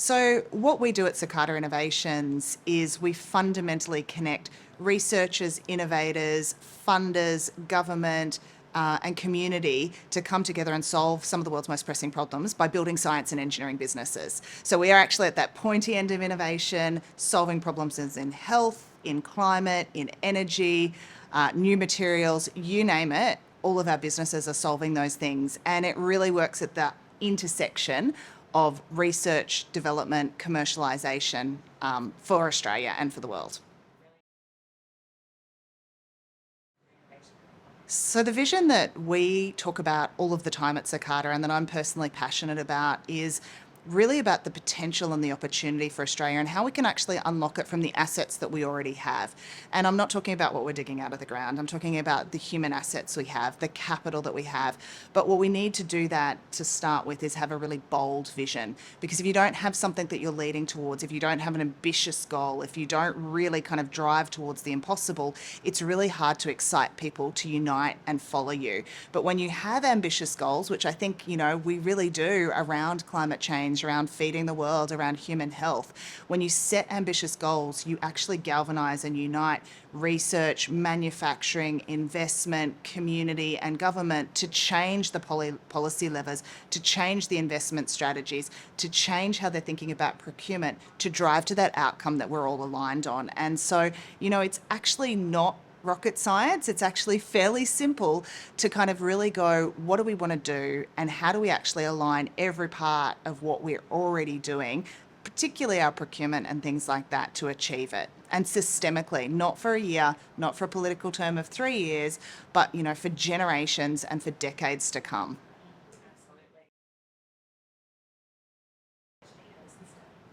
So what we do at Cicada Innovations is we fundamentally connect researchers, innovators, funders, government, and community to come together and solve some of the world's most pressing problems by building science and engineering businesses. So we are actually at that pointy end of innovation, solving problems in health, in climate, in energy, new materials, you name it. All of our businesses are solving those things, and it really works at the intersection of research, development, commercialisation for Australia and for the world. So the vision that we talk about all of the time at Cicada and that I'm personally passionate about is really about the potential and the opportunity for Australia and how we can actually unlock it from the assets that we already have. And I'm not talking about what we're digging out of the ground. I'm talking about the human assets we have, the capital that we have. But what we need to do that to start with is have a really bold vision. Because if you don't have something that you're leading towards, if you don't have an ambitious goal, if you don't really kind of drive towards the impossible, it's really hard to excite people to unite and follow you. But when you have ambitious goals, which I think, we really do around climate change, around feeding the world, around human health. When you set ambitious goals, you actually galvanise and unite research, manufacturing, investment, community and government to change the policy levers, to change the investment strategies, to change how they're thinking about procurement, to drive to that outcome that we're all aligned on. And so, it's actually not rocket science. It's actually fairly simple to kind of really go, what do we want to do and how do we actually align every part of what we're already doing, particularly our procurement and things like that, to achieve it. And systemically, not for a year, not for a political term of 3 years, but for generations and for decades to come.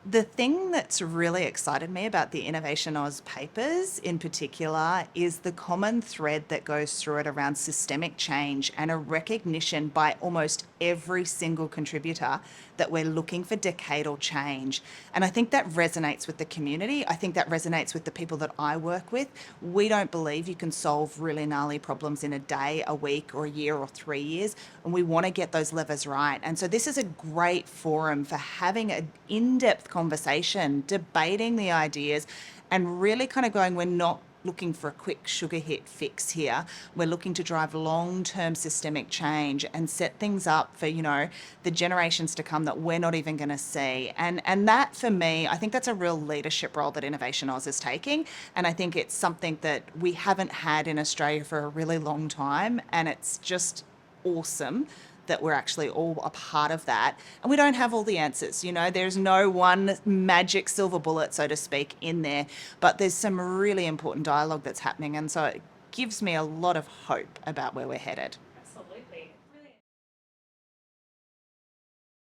The thing that's really excited me about the Innovation Oz papers in particular is the common thread that goes through it around systemic change and a recognition by almost every single contributor that we're looking for decadal change. And I think that resonates with the community. I think that resonates with the people that I work with. We don't believe you can solve really gnarly problems in a day, a week, or a year, or 3 years. And we want to get those levers right. And so this is a great forum for having an in-depth conversation, debating the ideas, and really kind of going, we're not looking for a quick sugar hit fix here. We're looking to drive long-term systemic change and set things up for, the generations to come that we're not even going to see. And that, for me, I think that's a real leadership role that Innovation Oz is taking. And I think it's something that we haven't had in Australia for a really long time. And it's just awesome that we're actually all a part of that. And we don't have all the answers, there's no one magic silver bullet, so to speak, in there, but there's some really important dialogue that's happening. And so it gives me a lot of hope about where we're headed.